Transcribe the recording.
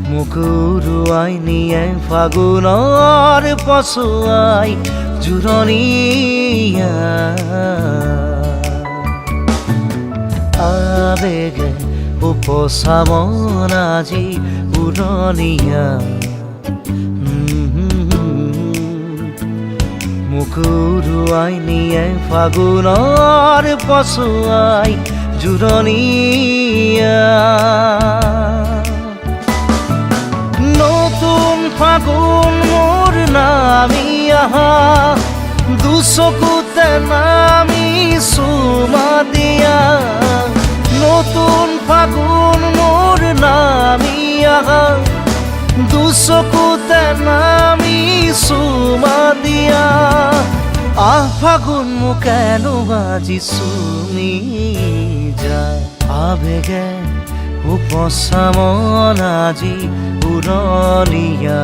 মোক উৰুৱাই নিয়ে ফাগুনৰ পছুৱাই জোৰণীয়া আবেগে উপচা মন আজি উৰণীয়া মোক উৰুৱাই নিয়ে ফাগুনৰ পছুৱাই জোৰণীয়া নতুন ফাগুন মোৰ নামি আহা দুচকুতে নামি চুমা দিয়া নতুন ফাগুন মোৰ নামি আহা দুচকুতে নামি চুমা দিয়া আহ ফাগুন মোক এনো আজি চুমি যায় আবেগে উপচা মন আজি উৰণীয়া